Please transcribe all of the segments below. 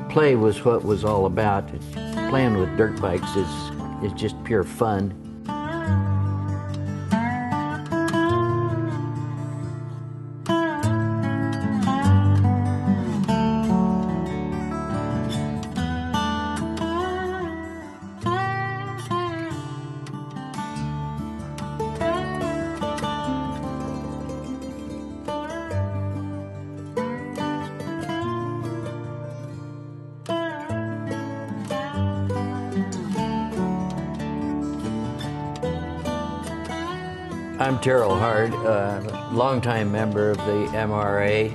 Play was what was all about. Playing with dirt bikes is just pure fun. I'm Terrell Hart, a longtime member of the MRA,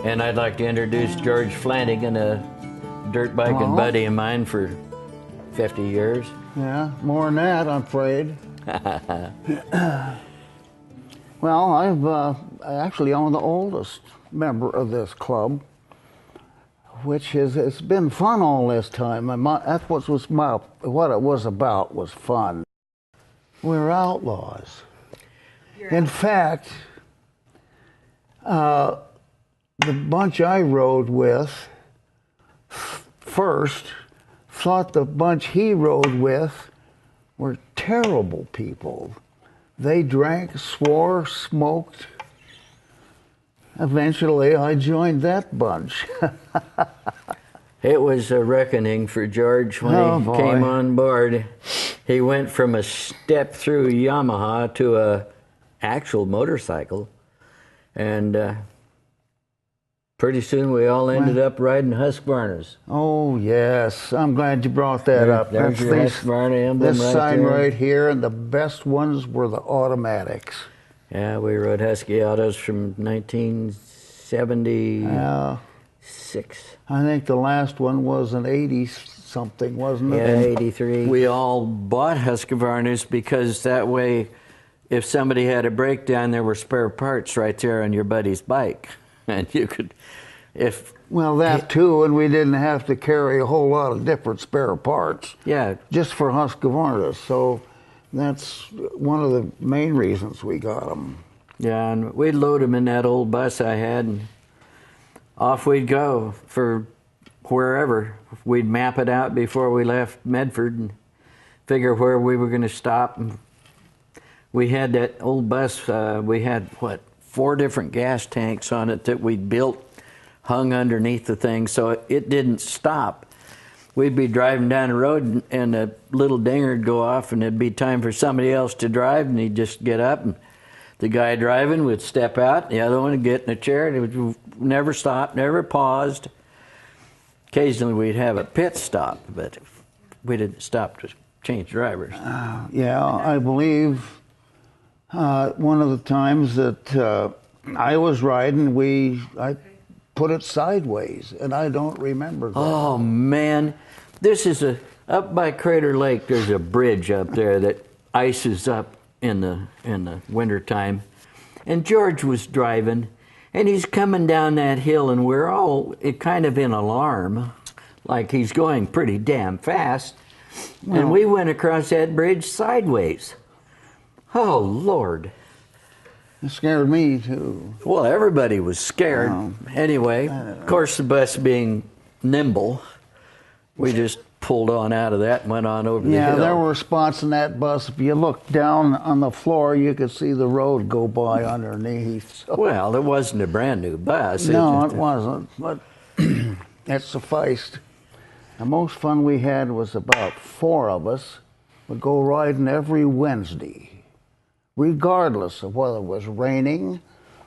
and I'd like to introduce George Flanagan, a dirt biking buddy of mine for 50 years. Yeah, more than that, I'm afraid. Well, I'm the oldest member of this club, which it's been fun all this time. That's what it was about, was fun. We're outlaws. In fact, the bunch I rode with first thought the bunch he rode with were terrible people. They drank, swore, smoked. Eventually, I joined that bunch. It was a reckoning for George when he came on board. He went from a step-through Yamaha to a actual motorcycle, and pretty soon we all ended up riding Husqvarnas. Oh yes, I'm glad you brought that up. There's your Husqvarna emblem. This sign right here, and the best ones were the automatics. Yeah, we rode Husky autos from 1976. I think the last one was an 80-something, wasn't it? Yeah, 83. We all bought Husqvarnas because that way, if somebody had a breakdown, there were spare parts right there on your buddy's bike. And you could, Well, that too, and we didn't have to carry a whole lot of different spare parts. Yeah. Just for Husqvarnas. So that's one of the main reasons we got them. Yeah, and we'd load them in that old bus I had, and off we'd go for wherever. We'd map it out before we left Medford and figure where we were going to stop. And we had that old bus, we had, 4 different gas tanks on it that we'd built, hung underneath the thing, so it didn't stop. We'd be driving down the road, and a little dinger would go off, and it'd be time for somebody else to drive, and he'd just get up, and the guy driving would step out, the other one would get in a chair, and it would never stop, never paused. Occasionally we'd have a pit stop, but we didn't stop to change drivers. Yeah, I believe one of the times that I was riding, I put it sideways, and I don't remember that. Oh man, this is up by Crater Lake. There's a bridge up there that ices up in the winter time, and George was driving, and he's coming down that hill, and we're all kind of in alarm, like he's going pretty damn fast, and we went across that bridge sideways. Oh, Lord. It scared me, too. Well, everybody was scared. Anyway, of course, the bus being nimble, we just pulled on out of that and went on over the hill. Yeah, there were spots in that bus. If you looked down on the floor, you could see the road go by underneath. So. Well, it wasn't a brand new bus. No, it wasn't, but it sufficed. The most fun we had was about 4 of us would go riding every Wednesday, regardless of whether it was raining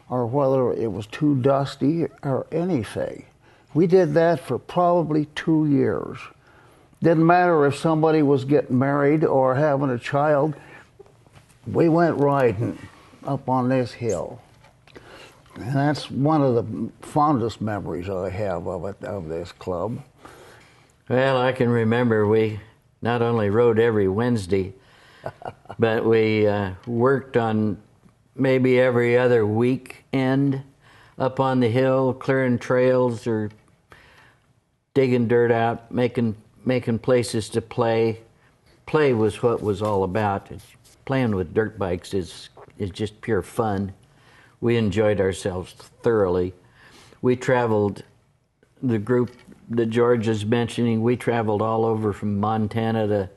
or whether it was too dusty or anything. We did that for probably 2 years. Didn't matter if somebody was getting married or having a child, we went riding up on this hill. And that's one of the fondest memories I have of this club. Well, I can remember we not only rode every Wednesday, but we worked on maybe every other weekend up on the hill, clearing trails or digging dirt out, making places to play. Play was what was all about. Playing with dirt bikes is just pure fun. We enjoyed ourselves thoroughly. We traveled, the group that George is mentioning, we traveled all over from Montana to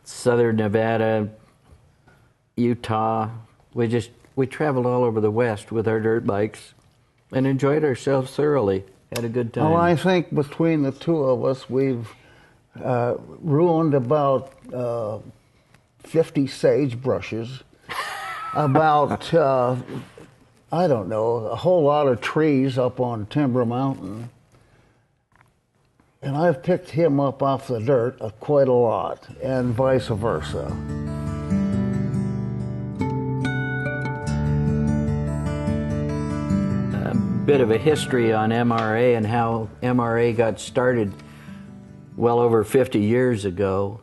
southern Nevada, Utah. We traveled all over the West with our dirt bikes and enjoyed ourselves thoroughly. Had a good time. Well, I think between the two of us, we've ruined about 50 sagebrushes, about, I don't know, a whole lot of trees up on Timber Mountain. And I've picked him up off the dirt quite a lot, and vice versa. A bit of a history on MRA and how MRA got started well over 50 years ago.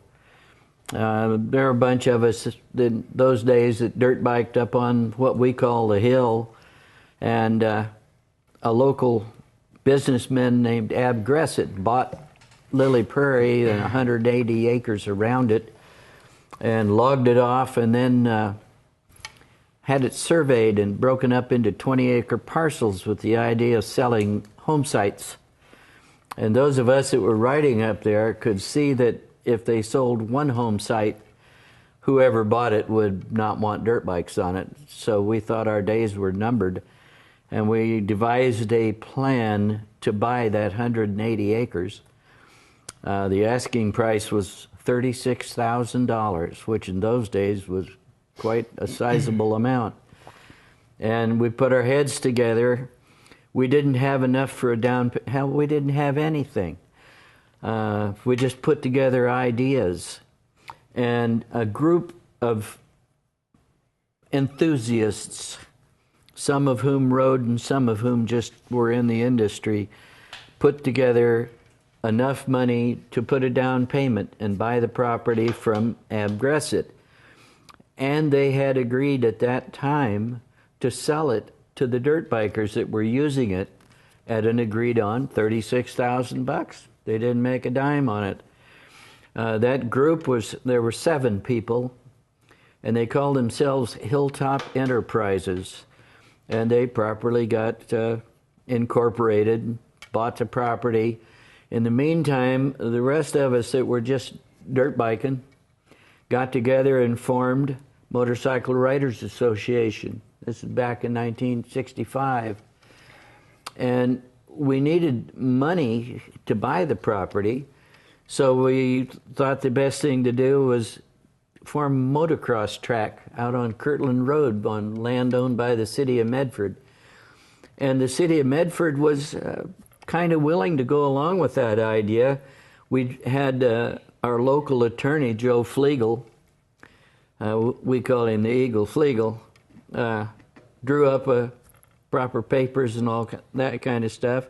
There were a bunch of us in those days that dirt biked up on what we call the hill, and a local businessman named Ab Gressett bought Lily Prairie and 180 acres around it and logged it off, and then had it surveyed and broken up into 20-acre parcels with the idea of selling home sites. And those of us that were riding up there could see that if they sold one home site, whoever bought it would not want dirt bikes on it. So we thought our days were numbered, and we devised a plan to buy that 180 acres. The asking price was $36,000, which in those days was quite a sizable amount. And we put our heads together. We didn't have enough for a down payment. Hell, we didn't have anything. We just put together ideas. And a group of enthusiasts, some of whom rode and some of whom just were in the industry, put together enough money to put a down payment and buy the property from Ab Gressett. And they had agreed at that time to sell it to the dirt bikers that were using it at an agreed on $36,000. They didn't make a dime on it. That group there were 7 people, and they called themselves Hilltop Enterprises. And they properly got incorporated, bought the property. In the meantime, the rest of us that were just dirt biking got together and formed Motorcycle Writers Association. This is back in 1965. And we needed money to buy the property, so we thought the best thing to do was form a motocross track out on Kirtland Road on land owned by the city of Medford. And the city of Medford was kind of willing to go along with that idea. We had our local attorney, Joe Flegel, we call him the Eagle Flegel, drew up proper papers and all that kind of stuff.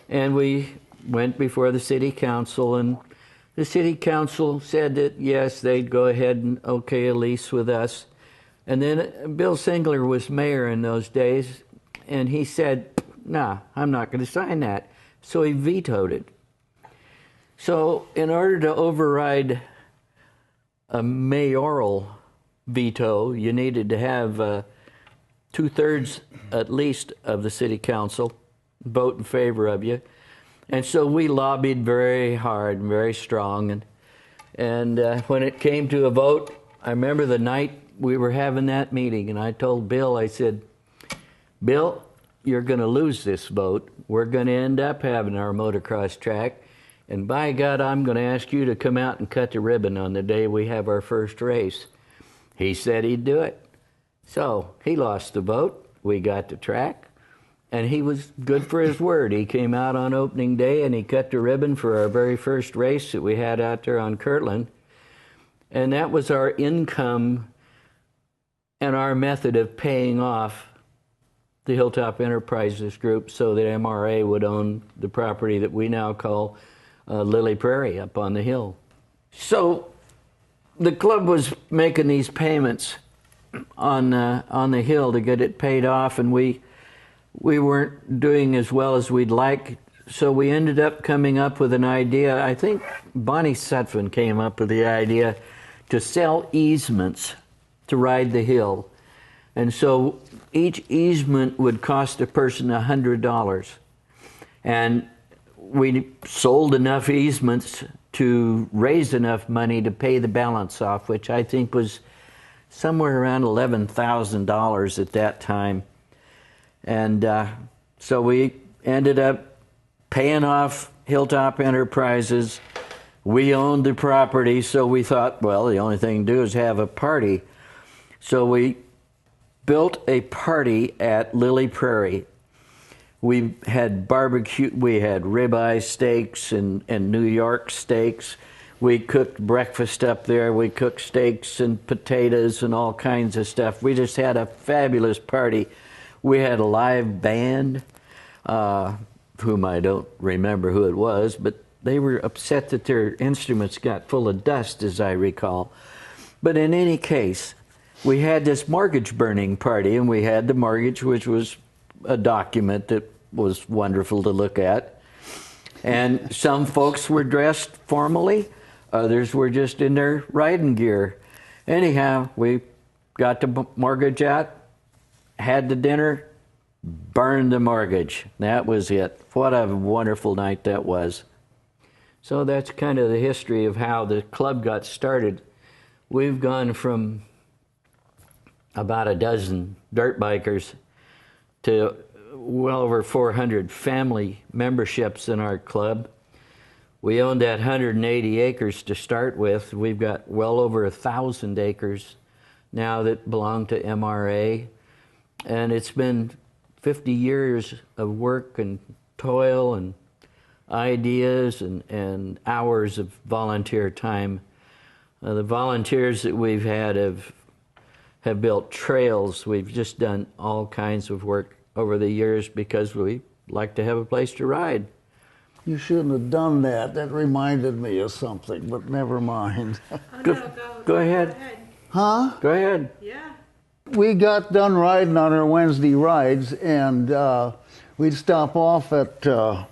And we went before the city council, and the city council said that, yes, they'd go ahead and okay a lease with us. And then Bill Singler was mayor in those days, and he said, nah, I'm not going to sign that. So he vetoed it. So in order to override a mayoral veto, you needed to have 2/3 at least of the city council vote in favor of you. And so we lobbied very hard and very strong. And when it came to a vote, I remember the night we were having that meeting, and I told Bill, I said, Bill, you're going to lose this vote. We're going to end up having our motocross track. And by God, I'm going to ask you to come out and cut the ribbon on the day we have our first race. He said he'd do it. So he lost the vote. We got the track. And he was good for his word. He came out on opening day and he cut the ribbon for our very first race that we had out there on Kirtland. And that was our income and our method of paying off the Hilltop Enterprises Group so that MRA would own the property that we now call Lily Prairie up on the hill. So the club was making these payments on the hill to get it paid off, and we weren't doing as well as we'd like, so we ended up coming up with an idea. I think Bonnie Sutphin came up with the idea to sell easements to ride the hill. And so each easement would cost a person $100. And we sold enough easements to raise enough money to pay the balance off, which I think was somewhere around $11,000 at that time. And so we ended up paying off Hilltop Enterprises. We owned the property, so we thought, well, the only thing to do is have a party. So we built a party at Lily Prairie. We had barbecue, we had ribeye steaks and New York steaks. We cooked breakfast up there. We cooked steaks and potatoes and all kinds of stuff. We just had a fabulous party. We had a live band, whom I don't remember who it was, but they were upset that their instruments got full of dust, as I recall. But in any case, we had this mortgage burning party, and we had the mortgage, which was a document that was wonderful to look at. And some folks were dressed formally, others were just in their riding gear. Anyhow, we got the mortgage out, had the dinner, burned the mortgage. That was it. What a wonderful night that was. So that's kind of the history of how the club got started. We've gone from about a dozen dirt bikers to well over 400 family memberships in our club. We owned that 180 acres to start with. We've got well over 1,000 acres now that belong to MRA. And it's been 50 years of work and toil and ideas and hours of volunteer time. The volunteers that we've had have built trails. We've just done all kinds of work over the years because we like to have a place to ride. You shouldn't have done that. That reminded me of something, but never mind. Oh, no, go ahead. Huh? Go ahead. Yeah. We got done riding on our Wednesday rides, and we'd stop off at the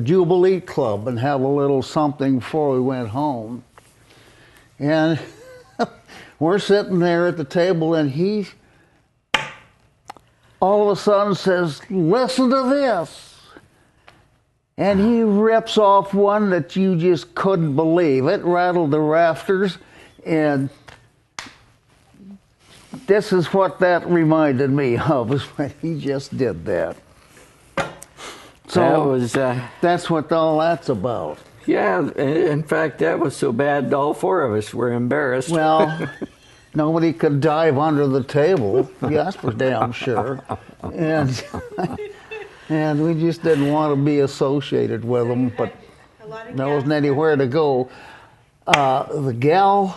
Jubilee Club and have a little something before we went home. And we're sitting there at the table, and he all of a sudden says, "Listen to this." And he rips off one that you just couldn't believe. It rattled the rafters, and this is what that reminded me of, is when he just did that. So that was, that's what all that's about. yeah, in fact, that was so bad all four of us were embarrassed. Well, nobody could dive under the table, that's for damn sure. And and we just didn't want to be associated with them, but there wasn't anywhere to go. The guy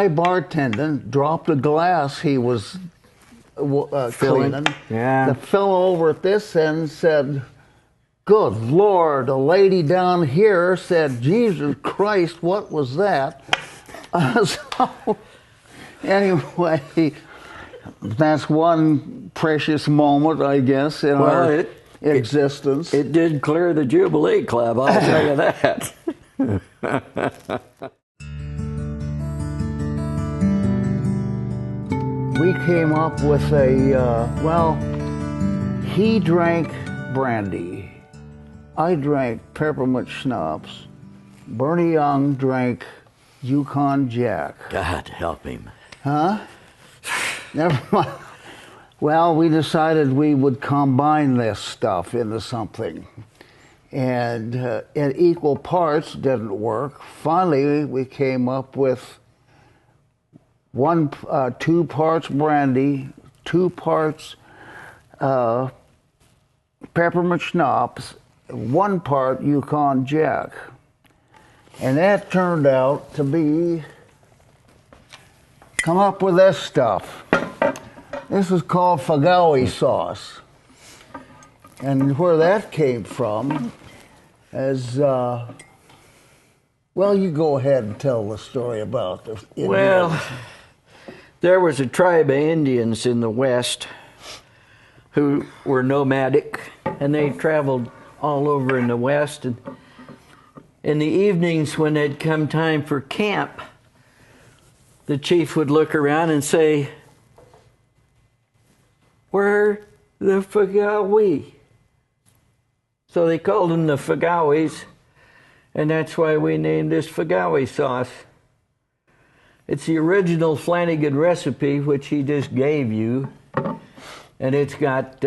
bartending dropped a glass he was cleaning. Yeah. The fellow over at this end said, "Good Lord, a lady down here said, 'Jesus Christ, what was that?'" So, anyway, that's one precious moment, I guess, in our existence. It did clear the Jubilee Club, I'll tell you that. We came up with he drank brandy. I drank peppermint schnapps. Bernie Young drank Yukon Jack. God help him. Huh? Never mind. Well, we decided we would combine this stuff into something. And in equal parts didn't work. Finally, we came up with 2 parts brandy, 2 parts peppermint schnapps, 1 part Yukon Jack. And that turned out to be, come up with this stuff. This is called Fagawi sauce. And where that came from is, well, you go ahead and tell the story about the Indians. Well, there was a tribe of Indians in the West who were nomadic, and they traveled all over in the West. And in the evenings when it'd come time for camp, the chief would look around and say, "Where the fuck are we?" So they called them the Fagawis, and that's why we named this Fagawi sauce. It's the original Flanagan recipe, which he just gave you, and it's got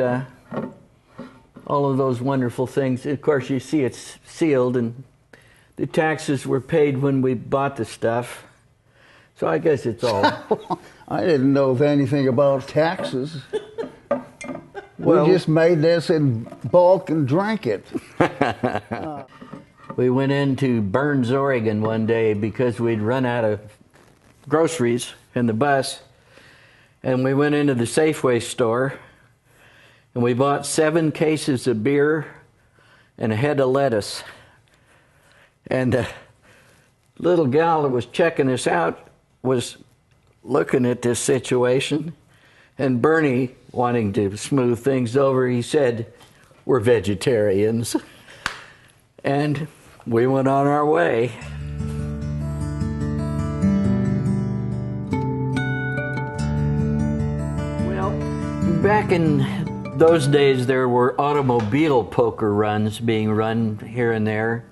all of those wonderful things. Of course, you see it's sealed, and the taxes were paid when we bought the stuff. So I guess it's all. I didn't know anything about taxes. Well, we just made this in bulk and drank it. We went into Burns, Oregon one day because we'd run out of groceries in the bus, and we went into the Safeway store, and we bought 7 cases of beer and a head of lettuce. And the little gal that was checking us out was looking at this situation, and Bernie, wanting to smooth things over, he said, "We're vegetarians." And we went on our way. Well, back in those days, there were automobile poker runs being run here and there,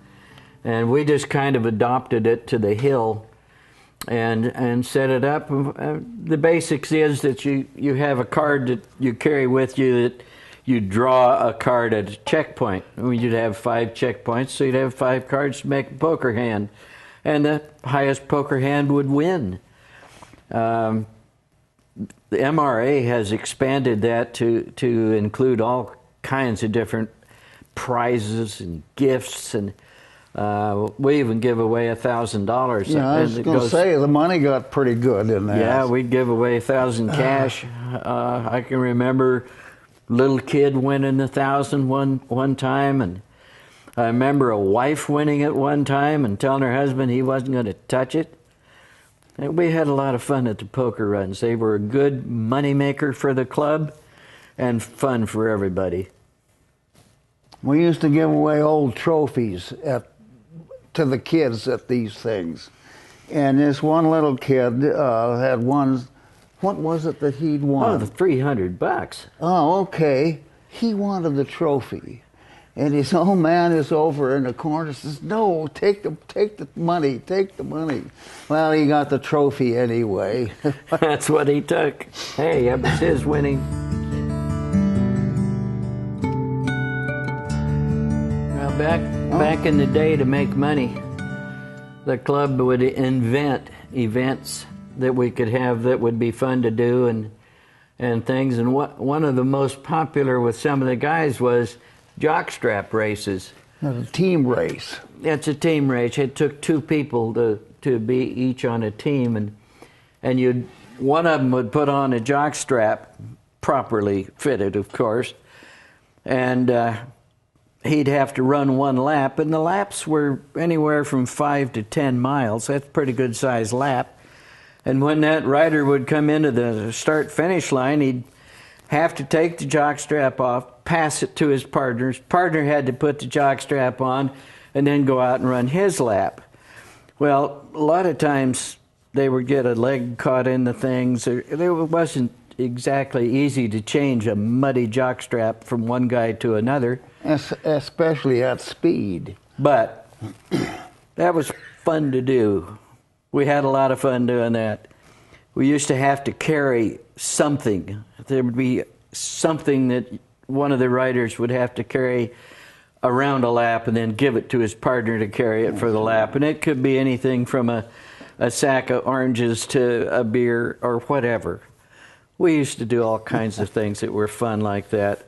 and we just kind of adopted it to the hill and set it up. The basics is that you have a card that you carry with you, that you draw a card at a checkpoint. You'd have 5 checkpoints, so you'd have 5 cards to make a poker hand, and the highest poker hand would win. The MRA has expanded that to include all kinds of different prizes and gifts, and we even give away $1,000. Yeah, I was going to say, the money got pretty good in that. Yeah, we'd give away 1,000 cash. I can remember little kid winning 1,000 one time, and I remember a wife winning it one time and telling her husband he wasn't going to touch it. And we had a lot of fun at the poker runs. They were a good moneymaker for the club and fun for everybody. We used to give away old trophies to the kids at these things. And this one little kid had won. What was it that he'd won? Oh, the $300. Oh, okay. He wanted the trophy. And his old man is over in the corner, says, "No, take the money, take the money." Well, he got the trophy anyway. That's what he took. Hey, it was his winning. Now, back in the day, to make money, the club would invent events that we could have that would be fun to do and things. And one of the most popular with some of the guys was jockstrap races. A team race. It's a team race. It took 2 people to be each on a team, and one of them would put on a jockstrap, properly fitted, of course, and he'd have to run 1 lap, and the laps were anywhere from 5 to 10 miles. That's a pretty good sized lap. And when that rider would come into the start-finish line, he'd have to take the jockstrap off, pass it to his partner. His partner had to put the jockstrap on and then go out and run his lap. Well, a lot of times they would get a leg caught in the things. It wasn't exactly easy to change a muddy jockstrap from one guy to another. Especially at speed. But that was fun to do. We had a lot of fun doing that. We used to have to carry something. There would be something that one of the riders would have to carry around a lap and then give it to his partner to carry it for the lap. And it could be anything from a sack of oranges to a beer or whatever. We used to do all kinds of things that were fun like that.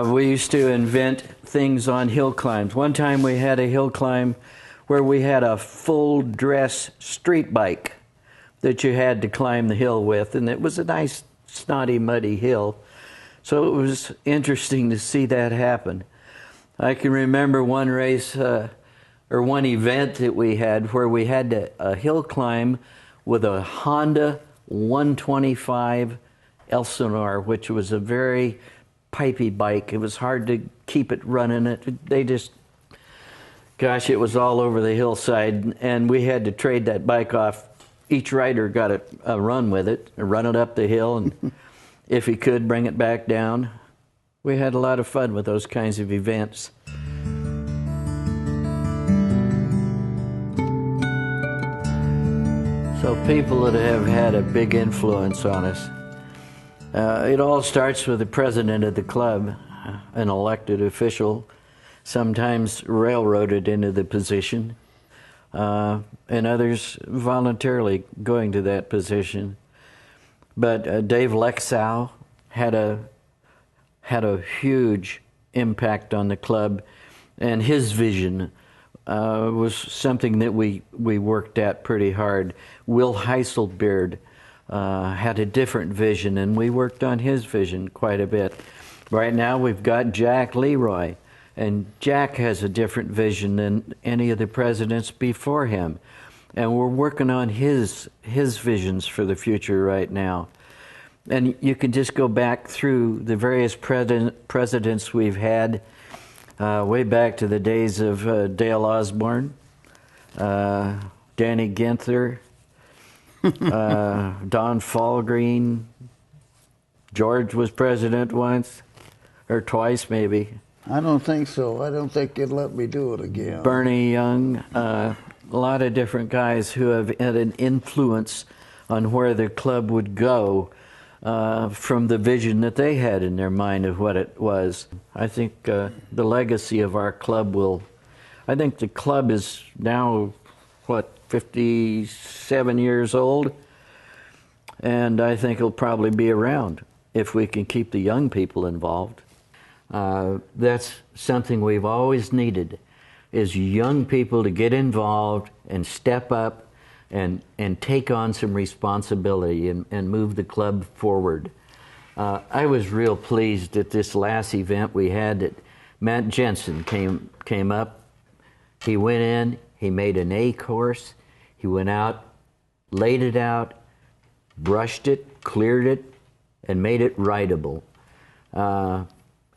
We used to invent things on hill climbs. One time we had a hill climb where we had a full dress street bike that you had to climb the hill with, and it was a nice snotty muddy hill, so it was interesting to see that happen. I can remember one race or one event that we had where we had a hill climb with a Honda 125 Elsinore, which was a very pipey bike. It was hard to keep it running. Gosh, it was all over the hillside, and we had to trade that bike off. Each rider got a run with it, run it up the hill, and if he could, bring it back down. We had a lot of fun with those kinds of events. So people that have had a big influence on us. It all starts with the president of the club, an elected official, sometimes railroaded into the position, and others voluntarily going to that position. But Dave Lexow had a huge impact on the club, and his vision was something that we worked at pretty hard. Will Heiselbeard had a different vision, and we worked on his vision quite a bit. Right now we've got Jack Leroy, and Jack has a different vision than any of the presidents before him. And we're working on his visions for the future right now. And you can just go back through the various presidents we've had, way back to the days of Dale Osborne, Danny Ginther, Don Fallgreen. George was president once, or twice maybe. I don't think so. I don't think you'd let me do it again. Bernie Young, a lot of different guys who have had an influence on where the club would go from the vision that they had in their mind of what it was. I think the legacy of our club I think the club is now, 57 years old, and I think it'll probably be around if we can keep the young people involved. That's something we've always needed, is young people to get involved and step up and take on some responsibility and move the club forward. I was real pleased at this last event we had that Matt Jensen came up. He went in, he made an A course, he went out, laid it out, brushed it, cleared it, and made it writable.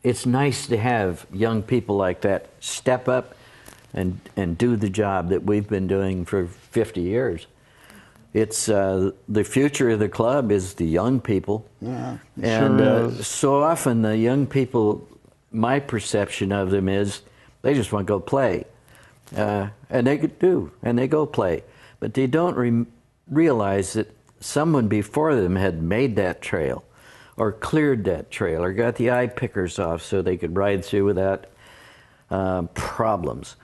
It's nice to have young people like that step up and do the job that we've been doing for 50 years. It's the future of the club is the young people. Yeah, and sure is. So often the young people, my perception of them is they just want to go play. And they do, and they go play. But they don't realize that someone before them had made that trail, or cleared that trail, or got the eye pickers off so they could ride through without problems.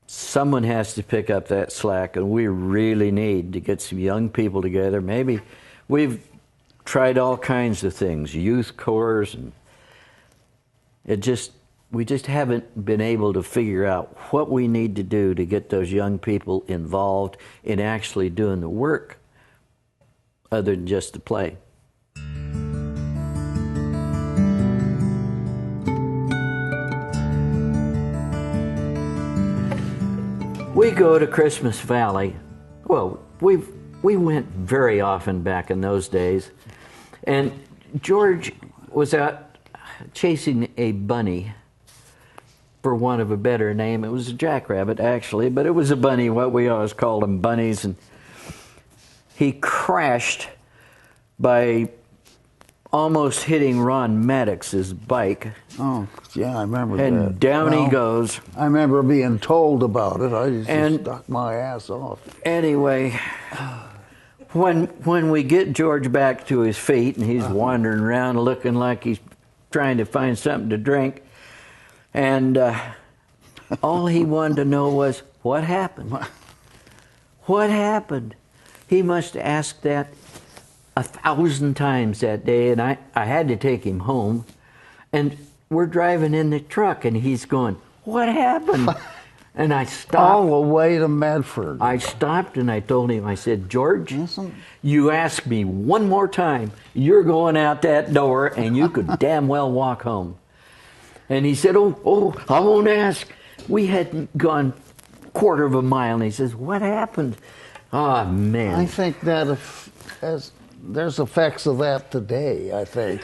Someone has to pick up that slack, and we really need to get some young people together. Maybe we've tried all kinds of things, youth corps, and we just haven't been able to figure out what we need to do to get those young people involved in actually doing the work other than just to play. We go to Christmas Valley. Well, we went very often back in those days. And George was out chasing a bunny, for want of a better name. It was a jackrabbit, actually, but it was a bunny, what we always called them, bunnies. And he crashed by almost hitting Ron Maddox's bike. Oh, yeah, I remember that. And down he goes. I remember being told about it. I just stuck my ass off. Anyway, when we get George back to his feet and he's wandering around looking like he's trying to find something to drink, and all he wanted to know was, what happened? What happened? He must have asked that 1,000 times that day, and I had to take him home. And we're driving in the truck, and he's going, what happened? And I stopped. All the way to Medford. I stopped, and I told him, I said, George, you ask me one more time, you're going out that door, and you could damn well walk home. And he said, oh, I won't ask. We hadn't gone a quarter of a mile, and he says, what happened? Oh, man. I think that there's effects of that today, I think.